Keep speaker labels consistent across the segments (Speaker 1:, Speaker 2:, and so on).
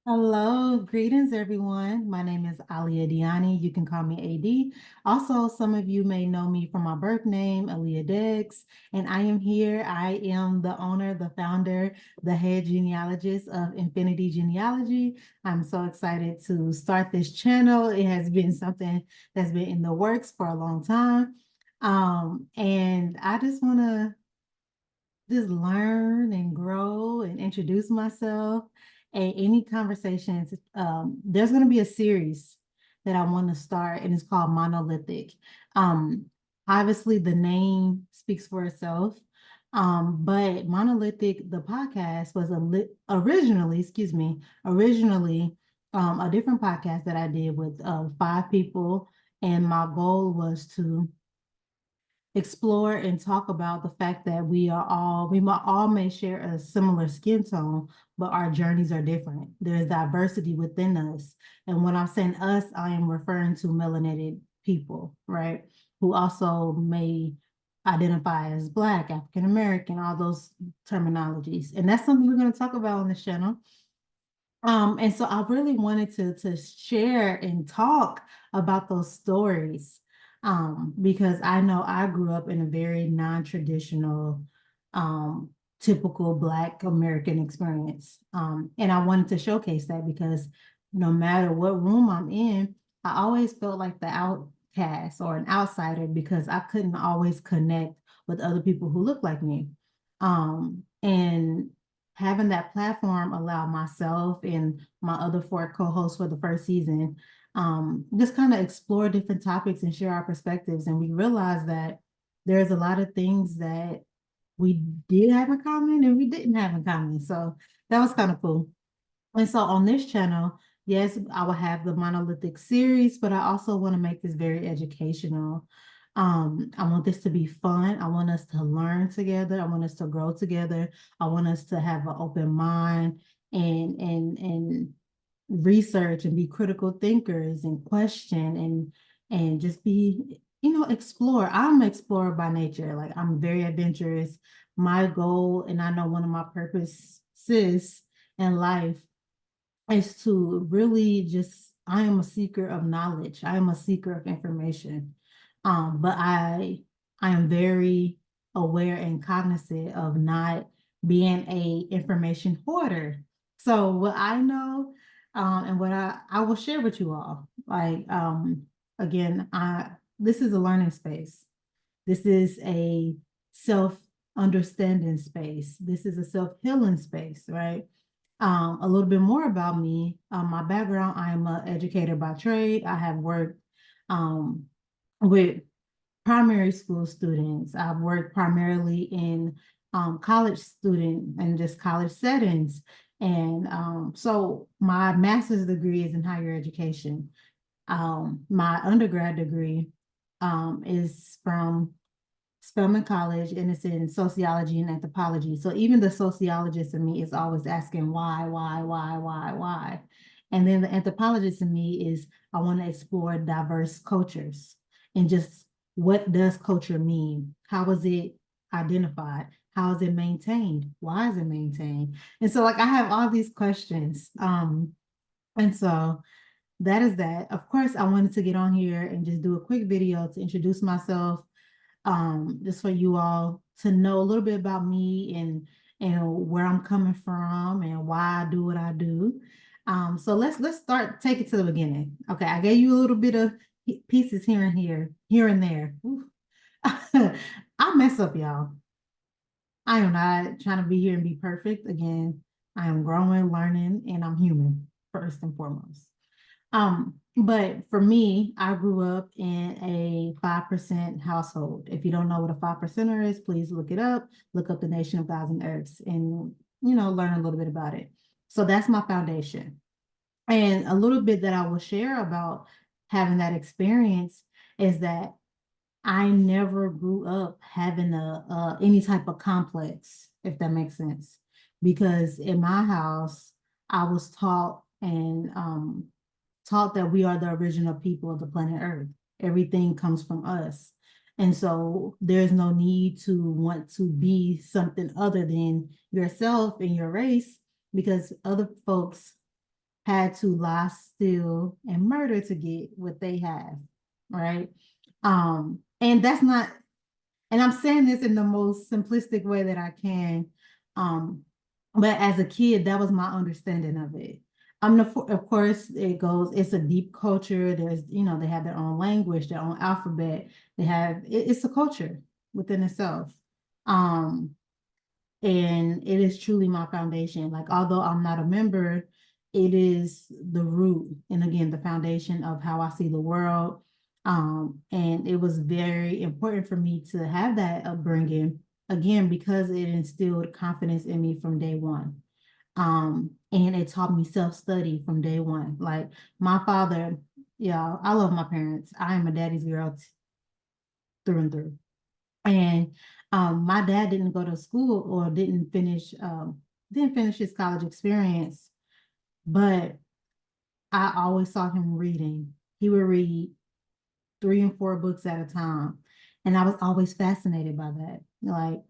Speaker 1: Hello, greetings everyone. My name is Alia Diani. You can call me AD. Also, some of you may know me from my birth name, Alia Dex, and I am here. I am the owner, the founder, the head genealogist of Infinity Genealogy. I'm so excited to start this channel. It has been something that's been in the works for a long time. And I just want to just learn and grow and introduce myself. And any conversations, there's going to be a series that I want to start, and it's called Monolithic. Um, Obviously, the name speaks for itself. But Monolithic, the podcast was originally a different podcast that I did with five people, and my goal was to explore and talk about the fact that we might all may share a similar skin tone, but our journeys are different. There's diversity within us. And when I'm saying us, I am referring to melanated people, right? Who also may identify as Black, African American, all those terminologies. And that's something we're going to talk about on the channel. And so I really wanted to share and talk about those stories, because I know I grew up in a very non-traditional, typical Black American experience. And I wanted to showcase that because no matter what room I'm in, I always felt like the outcast or an outsider because I couldn't always connect with other people who look like me. And having that platform allowed myself and my other four co-hosts for the first season just kind of explore different topics and share our perspectives. And we realized that there's a lot of things that we did have in common and we didn't have in common. So that was kind of cool. And so on this channel, yes, I will have the monolithic series, but I also want to make this very educational. I want this to be fun. I want us to learn together. I want us to grow together. I want us to have an open mind and research and be critical thinkers and question and just be, explore. I'm an explorer by nature. Like I'm very adventurous. My goal, and I know one of my purposes in life is to really just, I am a seeker of knowledge. I am a seeker of information. But I am very aware and cognizant of not being a information hoarder. So what I know, and what I will share with you all, like, again, this is a learning space. This is a self-understanding space. This is a self-healing space, right? A little bit more about me. My background, I am an educator by trade. I have worked um, with primary school students. I've worked primarily in college student and just college settings. And so my master's degree is in higher education. My undergrad degree is from Spelman College, and it's in sociology and anthropology. So even the sociologist in me is always asking why? And then the anthropologist in me is I want to explore diverse cultures and just what does culture mean? How is it identified? How is it maintained? Why is it maintained? And so like I have all these questions. And so that is that. Of course, I wanted to get on here and just do a quick video to introduce myself, just for you all to know a little bit about me and where I'm coming from and why I do what I do. So let's start, take it to the beginning. Okay, I gave you a little bit of pieces here and there. I mess up, y'all. I am not trying to be here and be perfect. Again, I am growing, learning, and I'm human first and foremost. But for me, I grew up in a 5% household. If you don't know what a 5%er is, please look it up. Look up the Nation of Thousand Earths and, learn a little bit about it. So that's my foundation. And a little bit that I will share about having that experience is that I never grew up having any type of complex, if that makes sense. Because in my house, I was taught that we are the original people of the planet Earth. Everything comes from us. And so there's no need to want to be something other than yourself and your race because other folks had to lie, steal, and murder to get what they have, right? And that's not, and I'm saying this in the most simplistic way that I can. Um, but as a kid, that was my understanding of it. Of course, it goes, it's a deep culture. There's, they have their own language, their own alphabet. It's a culture within itself. Um, and it is truly my foundation. Like, although I'm not a member, it is the root and again the foundation of how I see the world. And it was very important for me to have that upbringing again because it instilled confidence in me from day one. And it taught me self-study from day one. Like my father, yeah, I love my parents. I am a daddy's girl through and through. And my dad didn't go to school or didn't finish his college experience, but I always saw him reading. He would read 3 and 4 books at a time. And I was always fascinated by that. Like,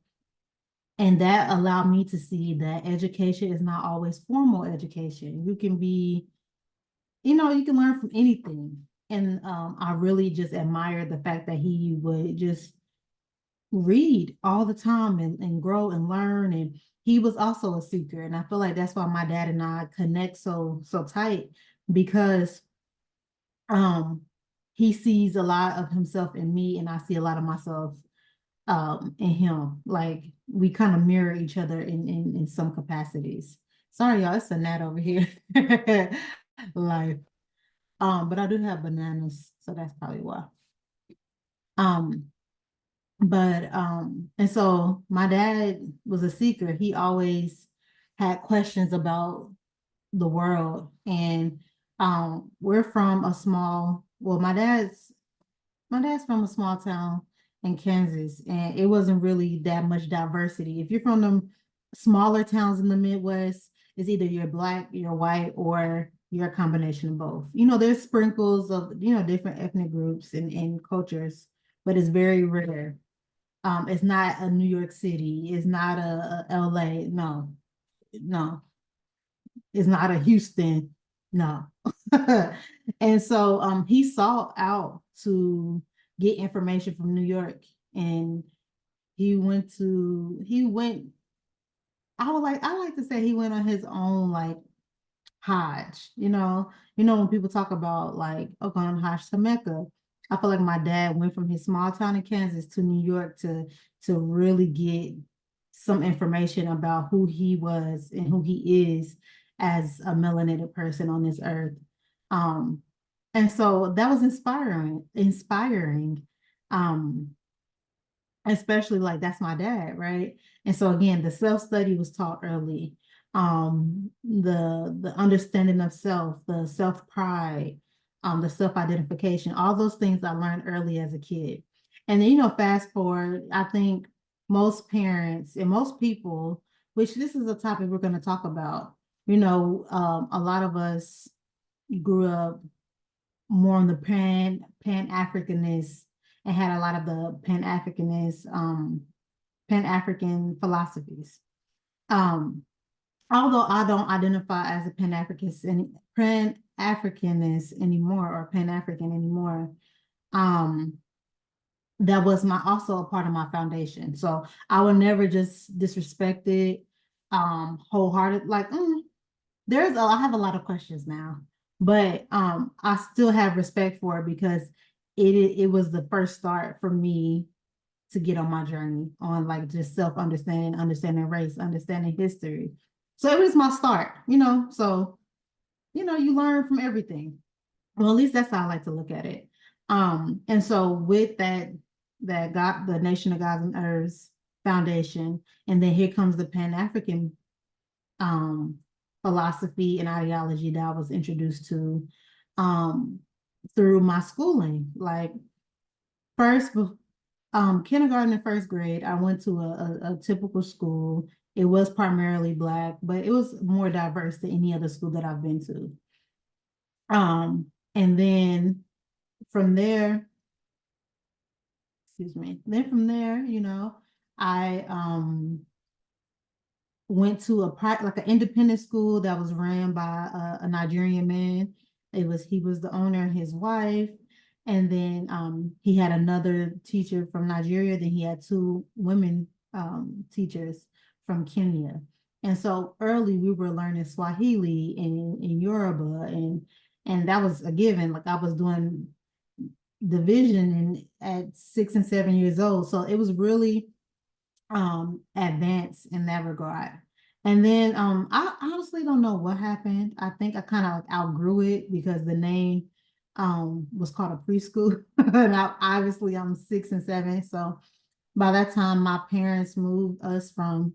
Speaker 1: and that allowed me to see that education is not always formal education. You can be, you can learn from anything. And I really just admired the fact that he would just read all the time and grow and learn. And he was also a seeker. And I feel like that's why my dad and I connect so tight because um he sees a lot of himself in me and I see a lot of myself in him. Like we kind of mirror each other in some capacities. Sorry, y'all, it's a gnat over here. Life. But I do have bananas, so that's probably why. Um, But and so my dad was a seeker. He always had questions about the world. And we're from a small, well, my dad's from a small town in Kansas, and it wasn't really that much diversity. If you're from the smaller towns in the Midwest, it's either you're black, you're white, or you're a combination of both. There's sprinkles of, different ethnic groups and cultures, but it's very rare. It's not a New York City. It's not a LA. No, no. It's not a Houston. No. And so he sought out to get information from New York, and he went I like to say he went on his own like Hajj, when people talk about like, oh, going on Hajj to Mecca, I feel like my dad went from his small town in Kansas to New York to really get some information about who he was and who he is as a melanated person on this earth. Um, and so that was inspiring. Um, especially like that's my dad, right? And so again, the self-study was taught early. The understanding of self, the self-pride, the self-identification, all those things I learned early as a kid. And then, fast forward, I think most parents and most people, which this is a topic we're going to talk about, a lot of us grew up more on the pan-Africanist and had a lot of the Pan-African philosophies. Um, Although I don't identify as a Pan-Africanist anymore or Pan-African anymore, um, that was my also a part of my foundation. So I would never just disrespect it wholehearted. Like, I have a lot of questions now, but I still have respect for it because it was the first start for me to get on my journey on like just self-understanding, understanding race, understanding history. So it was my start, so you learn from everything. Well, at least that's how I like to look at it. And so with that God, the Nation of Gods and Earths Foundation, and then here comes the Pan-African um philosophy and ideology that I was introduced to through my schooling. Like first kindergarten and first grade, I went to a typical school. It was primarily Black, but it was more diverse than any other school that I've been to. And then from there, excuse me, then from there, I went to like an independent school that was ran by a Nigerian man. He was the owner and his wife. And then he had another teacher from Nigeria. Then he had two women teachers from Kenya. And so early we were learning Swahili and Yoruba, and that was a given. Like I was doing division at 6 and 7 years old. So it was really advanced in that regard. And then I honestly don't know what happened. I think I kind of like outgrew it because the name was called a preschool. And obviously I'm 6 and 7. So by that time, my parents moved us from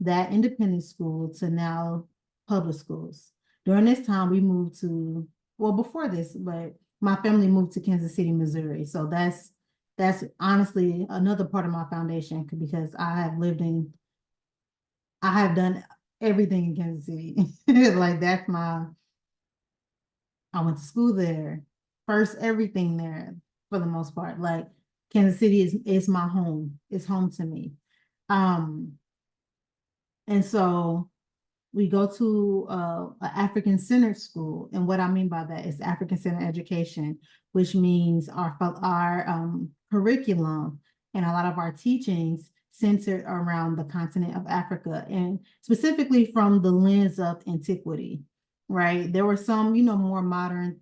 Speaker 1: that independent school to now public schools. During this time, we moved to, well, before this, but my family moved to Kansas City, Missouri. So that's honestly another part of my foundation because I have done everything in Kansas City. Like that's I went to school there, first everything there for the most part. Like Kansas City is my home. It's home to me. Um, and so we go to an African centered school. And what I mean by that is African centered education, which means our curriculum and a lot of our teachings centered around the continent of Africa and specifically from the lens of antiquity, right? There were some, more modern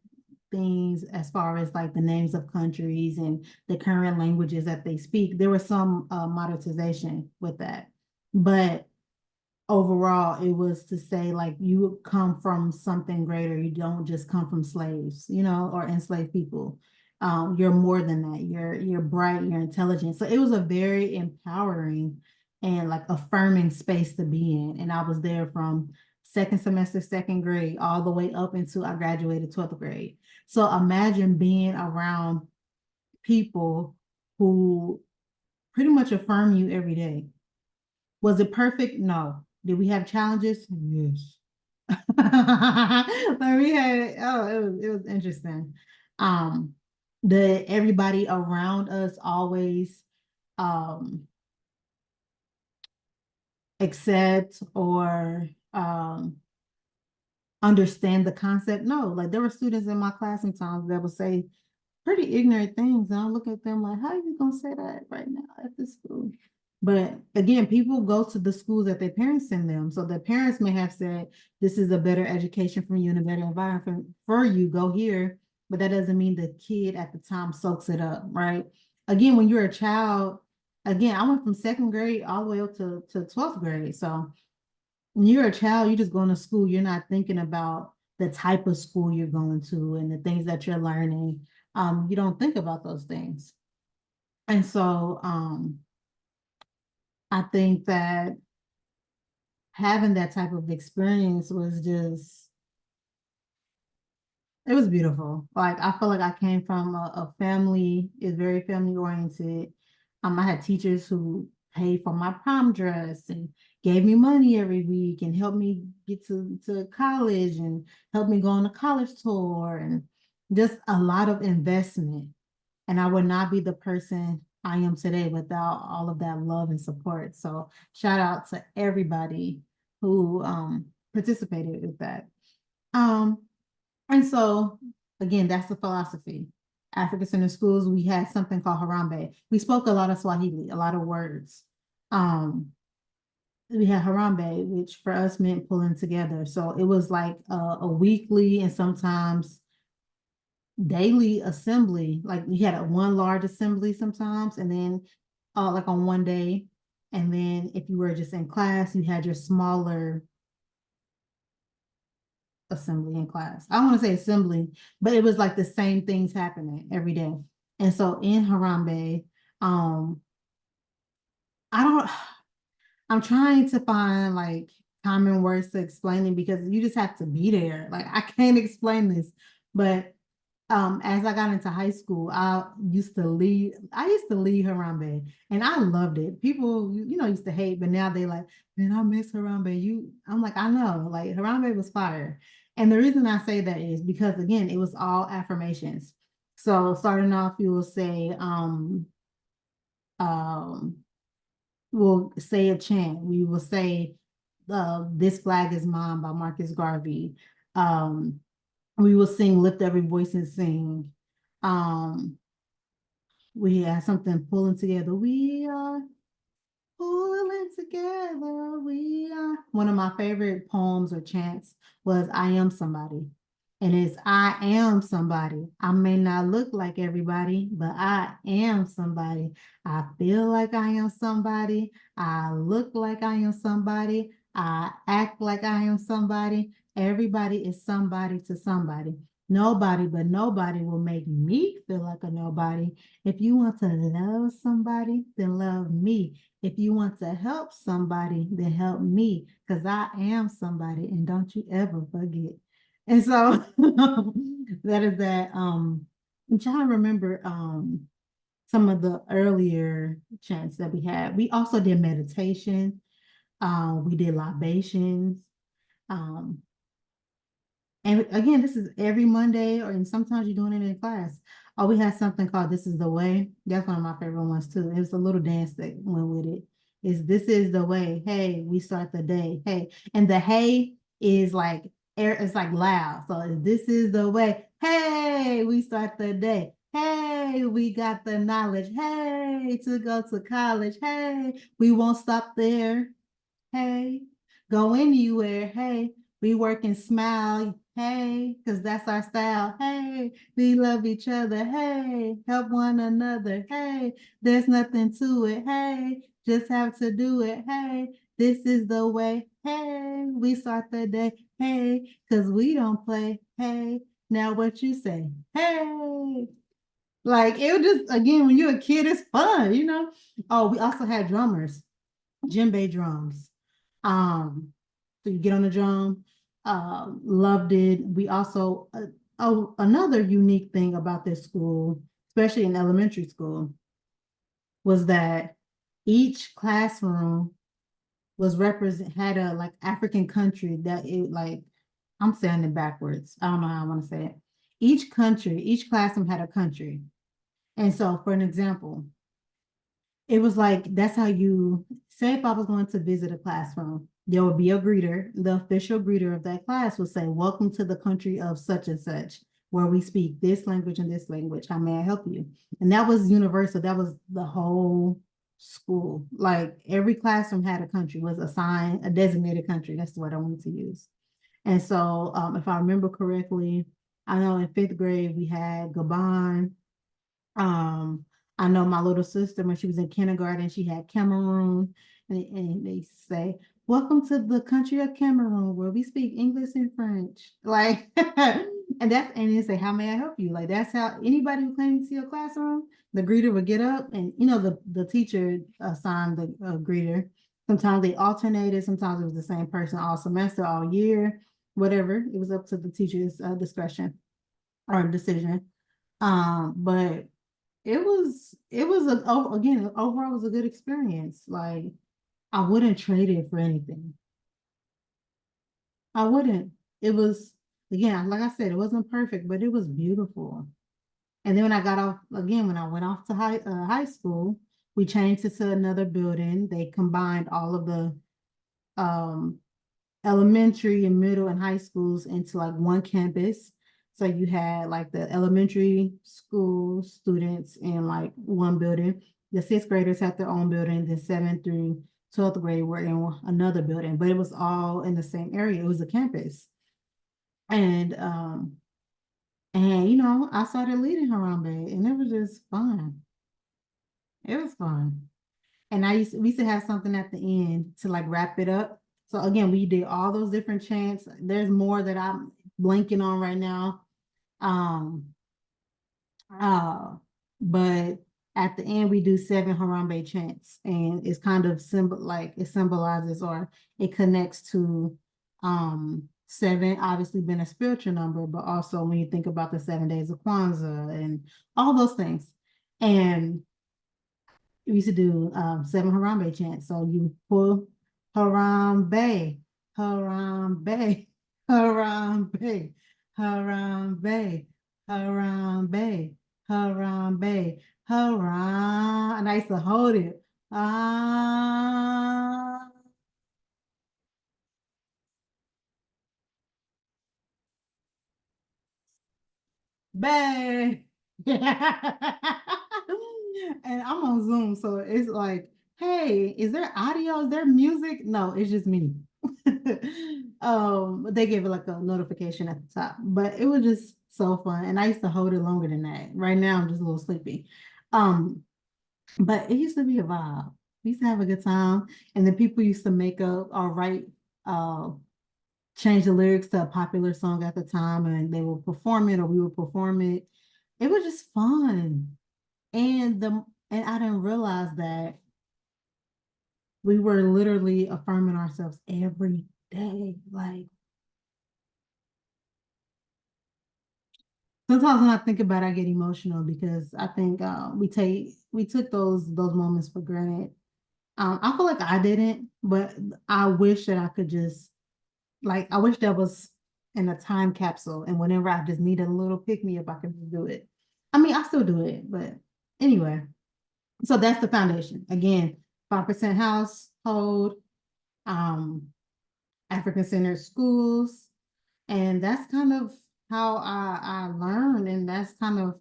Speaker 1: things as far as like the names of countries and the current languages that they speak. There was some modernization with that. But overall, it was to say like you come from something greater. You don't just come from slaves, or enslaved people. You're more than that. You're bright, you're intelligent. So it was a very empowering and like affirming space to be in. And I was there from second semester, second grade, all the way up until I graduated 12th grade. So imagine being around people who pretty much affirm you every day. Was it perfect? No. Did we have challenges? Yes. But we had, it was interesting. Um, the everybody around us always um accept or understand the concept. No, like there were students in my class sometimes that would say pretty ignorant things. And I look at them like, how are you gonna say that right now at this school? But again, people go to the schools that their parents send them. So their parents may have said, this is a better education for you and a better environment for you, go here. But that doesn't mean the kid at the time soaks it up, right? Again, when you're a child, again, I went from second grade all the way up to 12th grade. So when you're a child, you're just going to school. You're not thinking about the type of school you're going to and the things that you're learning. You don't think about those things. And so I think that having that type of experience was just, it was beautiful. Like I feel like I came from a family, is very family oriented. I had teachers who paid for my prom dress and gave me money every week and helped me get to college and helped me go on a college tour and just a lot of investment. And I would not be the person I am today without all of that love and support. So shout out to everybody who participated with that. Um, and so again, that's the philosophy. African Center Schools, we had something called Harambe. We spoke a lot of Swahili, a lot of words. Um, we had Harambe, which for us meant pulling together. So it was like a weekly and sometimes daily assembly. Like we had one large assembly sometimes, and then like on one day. And then if you were just in class, you had your smaller assembly in class. I don't want to say assembly, but it was like the same things happening every day. And so in Harambe, um, I don't I'm trying to find like common words to explain it because you just have to be there. Like I can't explain this, but as I got into high school, I used to lead Harambe and I loved it. People, used to hate, but now they like, man, I miss Harambe. I'm like, I know, like Harambe was fire. And the reason I say that is because again, it was all affirmations. So starting off, you will say, um, we'll say a chant. We will say This Flag Is Mine by Marcus Garvey. Um, we will sing Lift Every Voice and Sing. Um, we had something pulling together. We are pulling together. We are. One of my favorite poems or chants was I Am Somebody. And it's I am somebody. I may not look like everybody, but I am somebody. I feel like I am somebody. I look like I am somebody. I act like I am somebody. Everybody is somebody to somebody. Nobody but nobody will make me feel like a nobody. If you want to love somebody, then love me. If you want to help somebody, then help me because I am somebody. And don't you ever forget. And so that is that. I'm trying to remember some of the earlier chants that we had. We also did meditation. We did libations. Um, and again, this is every Monday, or and sometimes you're doing it in class. Oh, we had something called This Is the Way. That's one of my favorite ones too. It was a little dance that went with it. Is This Is the Way. Hey, we start the day. Hey. And the hey is like air, it's like loud. So this is the way. Hey, we start the day. Hey, we got the knowledge. Hey, to go to college. Hey, we won't stop there. Hey, go anywhere. Hey, we work and smile. Hey, because that's our style. Hey, we love each other. Hey, help one another. Hey, there's nothing to it. Hey, just have to do it. Hey, this is the way. Hey, we start the day. Hey, because we don't play. Hey, now what you say? Hey, like it was just again when you're a kid, it's fun, you know. Oh, we also had drummers, djembe drums. So you get on the drum, loved it. We also, oh, another unique thing about this school, especially in elementary school, was that each classroom was had a like African country that it like, I'm saying it backwards. I don't know how I want to say it. Each country, each classroom had a country. And so for an example, it was like that's how you say if I was going to visit a classroom, there would be a greeter. The official greeter of that class would say, "Welcome to the country of such and such, where we speak this language and this language. How may I help you?" And that was universal. That was the whole school. Like every classroom had a country, was assigned a designated country. That's the word I wanted to use. And so, if I remember correctly, I know in fifth grade we had Gabon, I know my little sister, when she was in kindergarten, she had Cameroon, and they say, "Welcome to the country of Cameroon, where we speak English and French." Like, and they say, "How may I help you?" Like, that's how anybody who came to your classroom, the greeter would get up, and the teacher assigned the greeter. Sometimes they alternated, sometimes it was the same person all semester, all year, whatever. It was up to the teacher's discretion or decision. But it was again overall it was a good experience. Like I wouldn't trade it for anything. I wouldn't. It was again, like I said, it wasn't perfect, but it was beautiful. And then when I got off again, when I went off to high school, we changed it to another building. They combined all of the um elementary and middle and high schools into like one campus. So you had like the elementary school students in like one building. The sixth graders had their own building. The seventh through 12th grade were in another building, but it was all in the same area. It was a campus. And I started leading Harambe and it was just fun. It was fun. And we used to have something at the end to like wrap it up. So again, we did all those different chants. There's more that I'm blanking on right now. Um, but at the end we do 7 Harambe chants, and it's kind of it symbolizes or it connects to 7 obviously being a spiritual number, but also when you think about the 7 days of Kwanzaa and all those things. And we used to do 7 Harambe chants. So you pull Harambe, Harambe, Harambe, Harambe, Harambe, Harambe, Haram. And I used to hold it. Ah. Bae. And I'm on Zoom, so it's like, hey, is there audio? Is there music? No, it's just me. They gave it like a notification at the top, but it was just so fun. And I used to hold it longer than that. Right now, I'm just a little sleepy. Um, but it used to be a vibe. We used to have a good time, and the people used to make up or write, uh, change the lyrics to a popular song at the time, and they will perform it, or we would perform it. It was just fun, and I didn't realize that we were literally affirming ourselves every day. Like sometimes when I think about it, I get emotional because I think we took those moments for granted. I feel like I didn't, but I wish that I could just like I wish that was in a time capsule, and whenever I just needed a little pick me up, I could just do it. I mean, I still do it, but anyway. So that's the foundation. Again, 5% household, um, African centered schools, and that's kind of how I learn, and that's kind of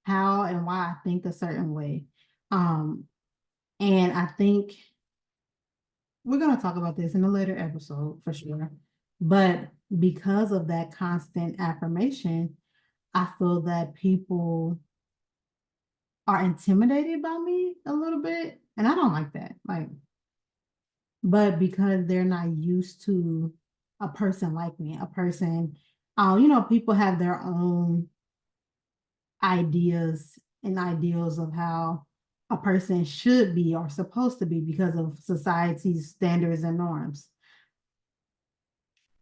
Speaker 1: how and why I think a certain way. Um, and I think we're going to talk about this in a later episode for sure. But because of that constant affirmation, I feel that people are intimidated by me a little bit. And I don't like that. Like, but because they're not used to a person like me, a person, people have their own ideas and ideals of how a person should be or supposed to be because of society's standards and norms.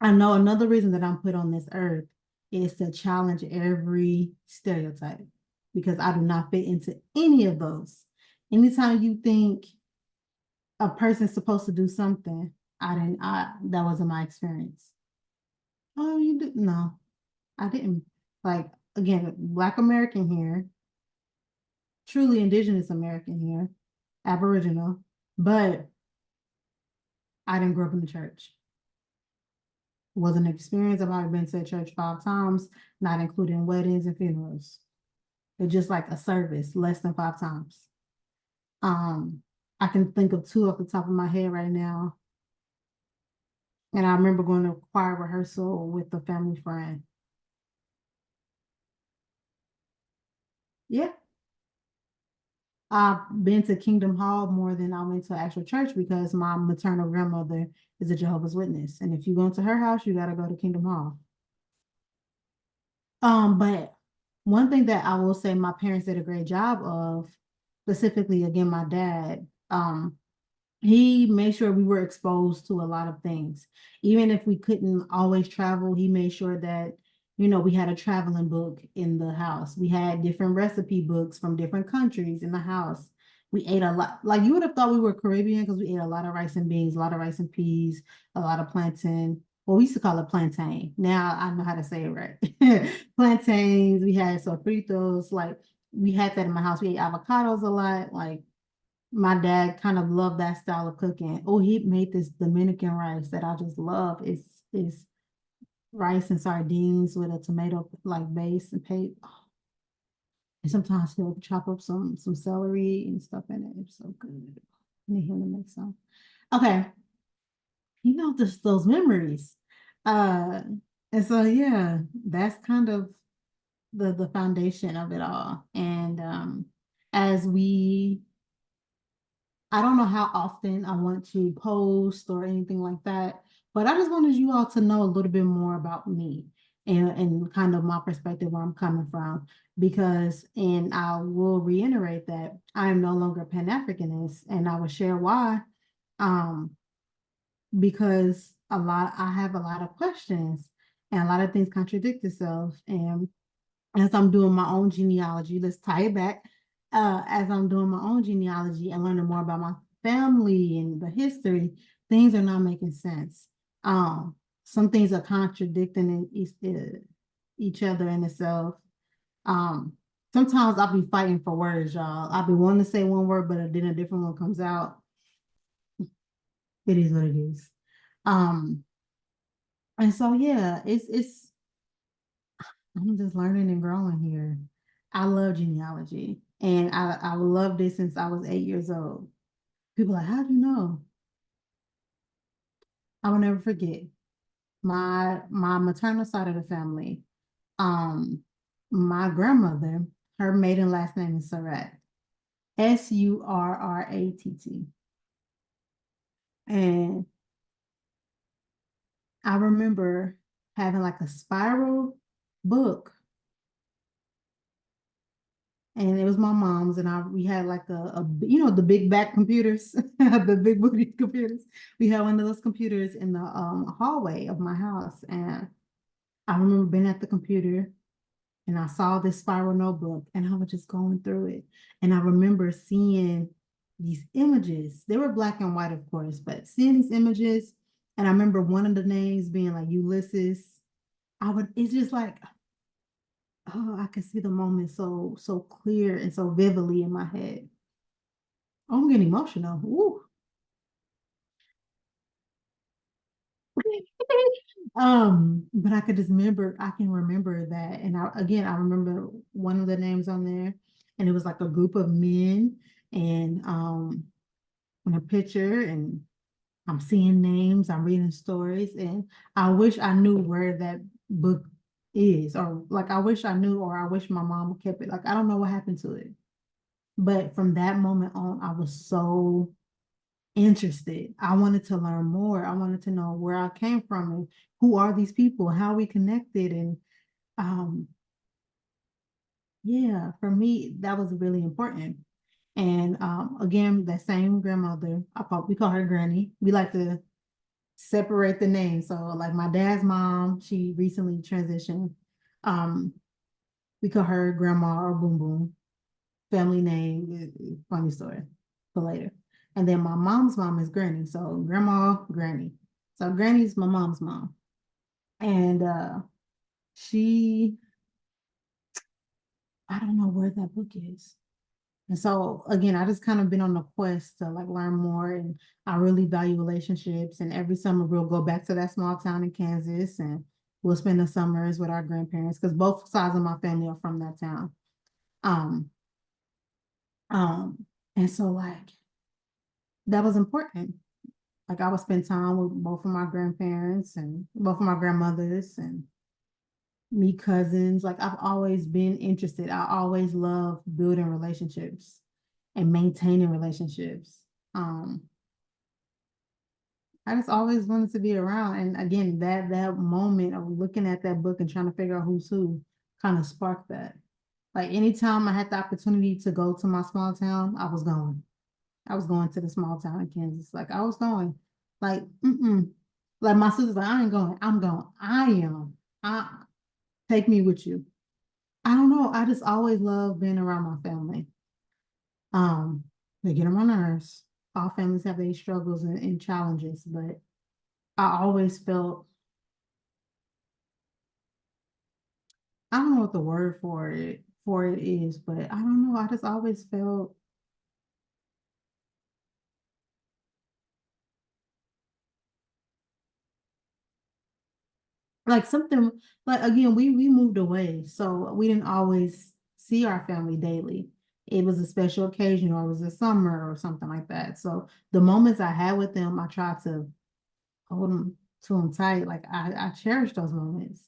Speaker 1: I know another reason that I'm put on this earth is to challenge every stereotype because I do not fit into any of those. Anytime you think a person's supposed to do something, that wasn't my experience. Oh, you did? No, I didn't. Like, again, Black American here, truly Indigenous American here, Aboriginal, but I didn't grow up in the church. Wasn't an experience. I've already been to church 5 times, not including weddings and funerals. It's just like a service, less than 5 times. Um, I can think of two off the top of my head right now. And I remember going to choir rehearsal with a family friend. Yeah. I've been to Kingdom Hall more than I went to actual church because my maternal grandmother is a Jehovah's Witness. And if you go into her house, you got to go to Kingdom Hall. But one thing that I will say my parents did a great job of, specifically again, my dad, he made sure we were exposed to a lot of things. Even if we couldn't always travel, he made sure that, we had a traveling book in the house. We had different recipe books from different countries in the house. We ate a lot. Like you would have thought we were Caribbean because we ate a lot of rice and beans, a lot of rice and peas, a lot of plantain. Well, we used to call it plantain. Now I know how to say it right. Plantains. We had sofritos. Like we had that in my house. We ate avocados a lot. Like my dad kind of loved that style of cooking. Oh, he made this Dominican rice that I just love. It's rice and sardines with a tomato like base and paste. And sometimes he'll chop up some celery and stuff in it. It's so good. I need him to make some. Okay, just those memories. Uh, and so yeah, that's kind of the foundation of it all. And as we I don't know how often I want to post or anything like that, but I just wanted you all to know a little bit more about me and kind of my perspective where I'm coming from. And I will reiterate that I am no longer Pan-Africanist, and I will share why. Um, because I have a lot of questions and a lot of things contradict itself. And as I'm doing my own genealogy, let's tie it back. As I'm doing my own genealogy and learning more about my family and the history, things are not making sense. Some things are contradicting each other in itself. Um, Sometimes I'll be fighting for words, y'all. I'll be wanting to say one word, but then a different one comes out. It is what it is. Um, and so yeah, it's I'm just learning and growing here. I love genealogy, and I loved it since I was 8 years old. People are like, how do you know? I will never forget my maternal side of the family. Um, my grandmother, her maiden last name is Surratt, Surratt. And I remember having like a spiral book, and it was my mom's, and we had like the big back computers, the big booty computers. We had one of those computers in the hallway of my house, and I remember being at the computer, and I saw this spiral notebook, and I was just going through it, and I remember seeing these images. They were black and white, of course, but seeing these images, and I remember one of the names being like Ulysses. It's just like, oh, I can see the moment so clear and so vividly in my head. Oh, I'm getting emotional. Ooh. But I can remember that. And I remember one of the names on there, and it was like a group of men and in a picture, and I'm seeing names, I'm reading stories, and I wish I knew where that book is, or like I wish I knew, or I wish my mom kept it. Like I don't know what happened to it. But from that moment on, I was so interested. I wanted to learn more. I wanted to know where I came from and who are these people, how we connected. And um, yeah, for me, that was really important. And again, that same grandmother, we call her Granny. We like to separate the names. So like my dad's mom, she recently transitioned. Um, we call her Grandma or Boom Boom. Family name, funny story for later. And then my mom's mom is Granny. So Grandma, Granny. So Granny's my mom's mom. And she, I don't know where that book is. And so again, I just kind of been on a quest to like learn more, and I really value relationships. And every summer we'll go back to that small town in Kansas, and we'll spend the summers with our grandparents because both sides of my family are from that town. Um, and so like that was important. Like I would spend time with both of my grandparents and both of my grandmothers and me cousins. Like I've always been interested. I always love building relationships and maintaining relationships. Um, I just always wanted to be around. And again, that moment of looking at that book and trying to figure out who's who kind of sparked that. Like anytime I had the opportunity to go to my small town, I was going. I was going to the small town in Kansas. Like I was going. Like, mm-mm. Like my sister's like, I ain't going. I'm going. I am. I take me with you. I don't know. I just always love being around my family. Um, they get on my nerves. All families have their struggles and challenges, but I always felt, I don't know what the word for it is, but I don't know. I just always felt like something, like again, we moved away, so we didn't always see our family daily. It was a special occasion, or it was a summer or something like that. So the moments I had with them, I tried to hold them to them tight. Like I cherish those moments.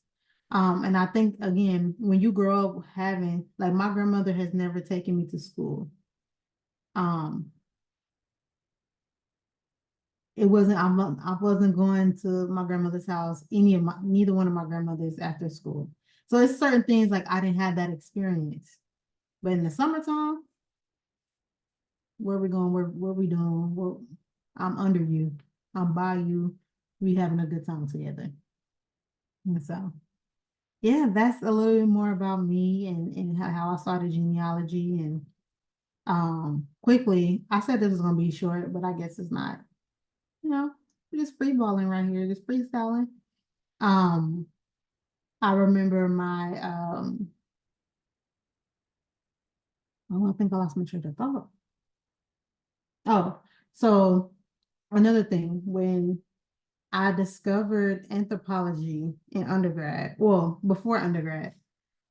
Speaker 1: And I think again, when you grow up having, like my grandmother has never taken me to school. Um, it wasn't I wasn't going to my grandmother's house, neither one of my grandmothers after school. So it's certain things like I didn't have that experience. But in the summertime, where we going, where we doing, I'm under you, I'm by you, we having a good time together. And so yeah, that's a little bit more about me and how I started genealogy. And quickly, I said this was gonna be short, but I guess it's not. You know, we're just freeballing right here, just freestyling. Um, I remember oh, I think I lost my train of thought. Oh, so another thing, when I discovered anthropology in undergrad, well, before undergrad,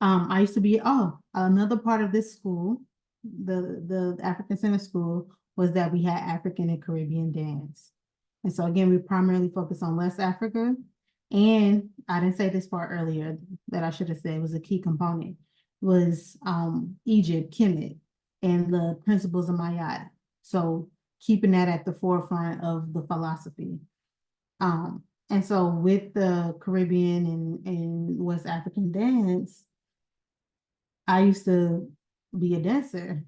Speaker 1: I used to be, oh, another part of this school, the African Center School, was that we had African and Caribbean dance. And so again, we primarily focus on West Africa. And I didn't say this part earlier that I should have said was a key component was Egypt, Kemet, and the principles of Mayat. So keeping that at the forefront of the philosophy. And so with the Caribbean and West African dance, I used to be a dancer.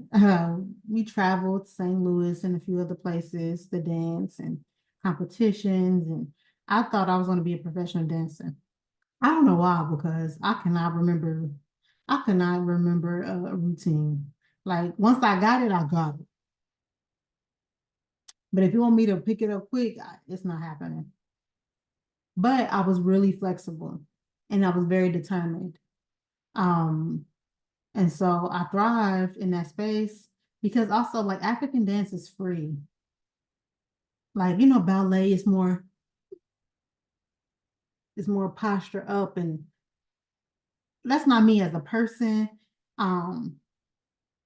Speaker 1: We traveled to St. Louis and a few other places to dance and competitions, and I thought I was going to be a professional dancer. I don't know why, because I could not remember a routine. Like once I got it, I got it. But if you want me to pick it up quick, it's not happening. But I was really flexible and I was very determined. Um, And so I thrived in that space because also like African dance is free. Like, ballet is more posture up, and that's not me as a person. Um,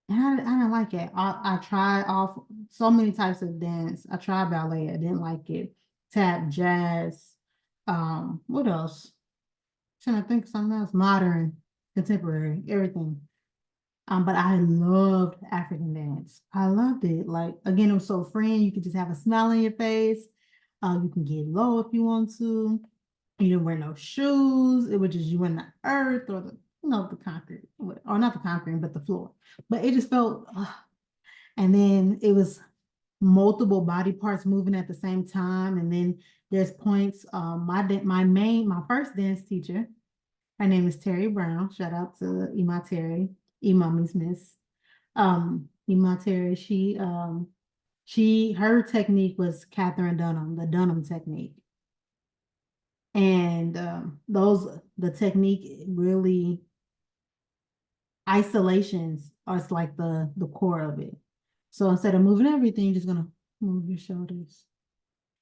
Speaker 1: and I didn't like it. I tried off so many types of dance. I tried ballet, I didn't like it. Tap, jazz, what else? Trying to think of something else. Modern, contemporary, everything. But I loved African dance. I loved it. Like again, it was so free. You could just have a smile on your face. You can get low if you want to. You didn't wear no shoes. It was just you in the earth or the concrete, or not the concrete, but the floor. But it just felt. And then it was multiple body parts moving at the same time. And then there's points. My first dance teacher. Her name is Terry Brown. Shout out to Ema Terry. Ema means Miss. Ema Terry, her technique was Catherine Dunham, the Dunham technique. And the technique really isolations are like the core of it. So instead of moving everything, you're just gonna move your shoulders.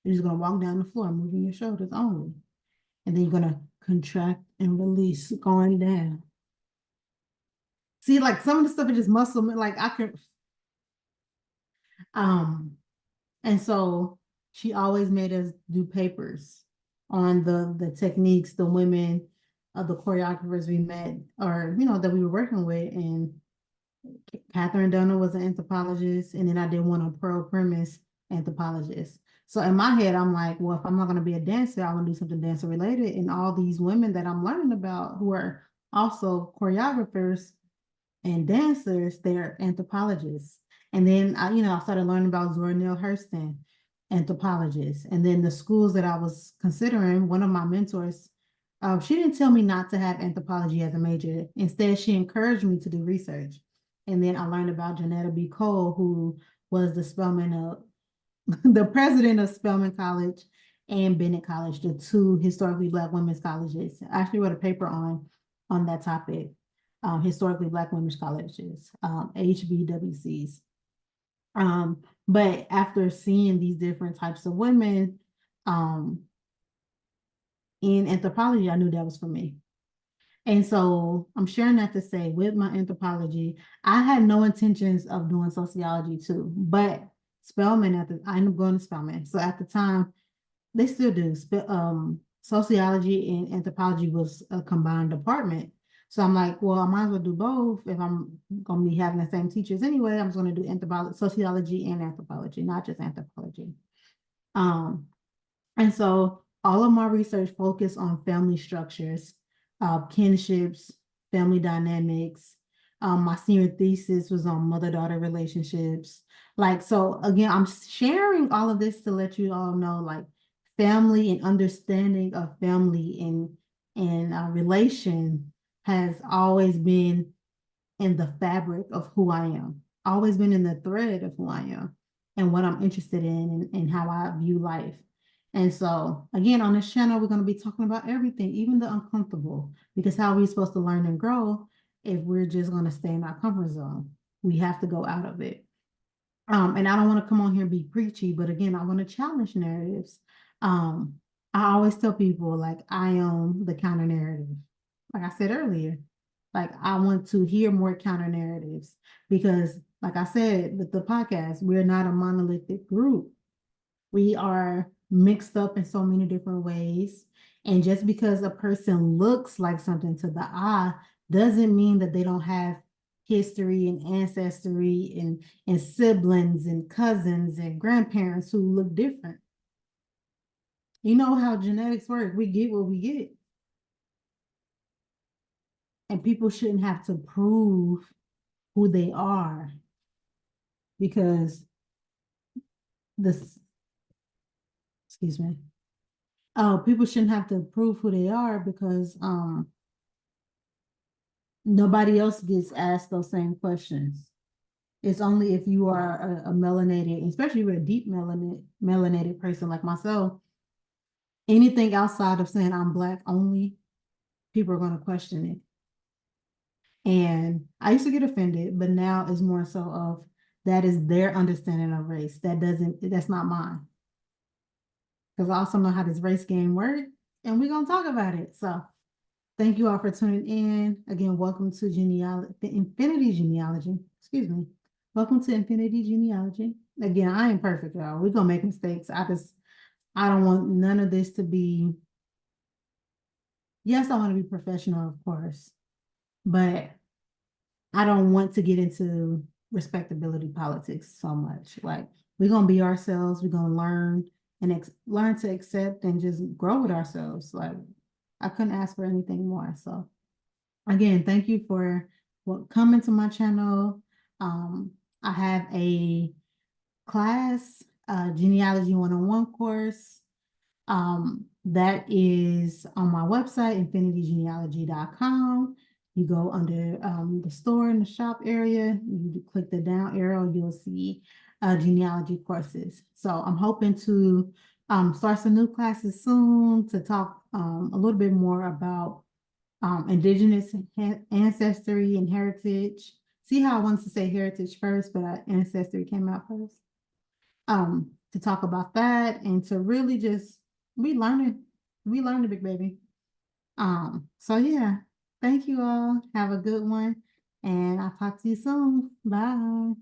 Speaker 1: You're just gonna walk down the floor, moving your shoulders only. And then you're gonna contract and release going down. See, like some of the stuff is just muscle, like I can um And so she always made us do papers on the techniques, the women, the choreographers we met, or that we were working with. And Catherine Dunham was an anthropologist, and then I did one on Pearl Premise, anthropologist. So in my head, I'm like, well, if I'm not going to be a dancer, I want to do something dancer related. And all these women that I'm learning about who are also choreographers and dancers, they're anthropologists. And then I started learning about Zora Neale Hurston, anthropologist. And then the schools that I was considering, one of my mentors, she didn't tell me not to have anthropology as a major. Instead, she encouraged me to do research. And then I learned about Janetta B. Cole, who was the Spelman of the president of Spelman College and Bennett College, the two historically Black women's colleges. I actually wrote a paper on that topic, historically Black women's colleges, HBWCs. But after seeing these different types of women um, in anthropology, I knew that was for me. And so I'm sharing that to say with my anthropology, I had no intentions of doing sociology too, but Spelman I ended up going to Spelman. So at the time, they still do. Sociology and anthropology was a combined department. So I'm like, well, I might as well do both if I'm going to be having the same teachers anyway. I'm just going to do anthropology, sociology and anthropology, not just anthropology. Um, and so all of my research focused on family structures, kinships, family dynamics. My senior thesis was on mother-daughter relationships. Like, so again, I'm sharing all of this to let you all know, like, family and understanding of family and relation has always been in the fabric of who I am, always been in the thread of who I am and what I'm interested in and how I view life. And so, again, on this channel, we're going to be talking about everything, even the uncomfortable, because how are we supposed to learn and grow if we're just going to stay in our comfort zone? We have to go out of it. And I don't want to come on here and be preachy, but again, I want to challenge narratives. Um, I always tell people, like, I am the counter narrative. Like I said earlier, Like I want to hear more counter narratives because, like I said, with the podcast, we're not a monolithic group. We are mixed up in so many different ways. And just because a person looks like something to the eye doesn't mean that they don't have history and ancestry and siblings and cousins and grandparents who look different. You know how genetics work. We get what we get. And people shouldn't have to prove who they are because this, excuse me. Oh, people shouldn't have to prove who they are because nobody else gets asked those same questions. It's only if you are a melanated, especially if you're a deep melanated person like myself, anything outside of saying I'm black only, people are going to question it. And I used to get offended, but now it's more so of that is their understanding of race. That's not mine. Because I also know how this race game works, and we're going to talk about it. So thank you all for tuning in. Again, welcome to Infinity Genealogy. Excuse me. Welcome to Infinity Genealogy. Again, I ain't perfect, y'all. We're gonna make mistakes. I don't want none of this to be, yes, I want to be professional, of course, but I don't want to get into respectability politics so much. Like we're gonna be ourselves, we're gonna learn and learn to accept and just grow with ourselves. Like I couldn't ask for anything more. So again, thank you for coming to my channel. I have a class, Genealogy 101 course. That is on my website, infinitygenealogy.com. You go under the store in the shop area, you click the down arrow, you'll see genealogy courses. So I'm hoping to start some new classes soon to talk a little bit more about indigenous ancestry and heritage. See how I wanted to say heritage first, but ancestry came out first. To talk about that and to really just we learning, we learning, big baby. So yeah, thank you all. Have a good one, and I'll talk to you soon. Bye.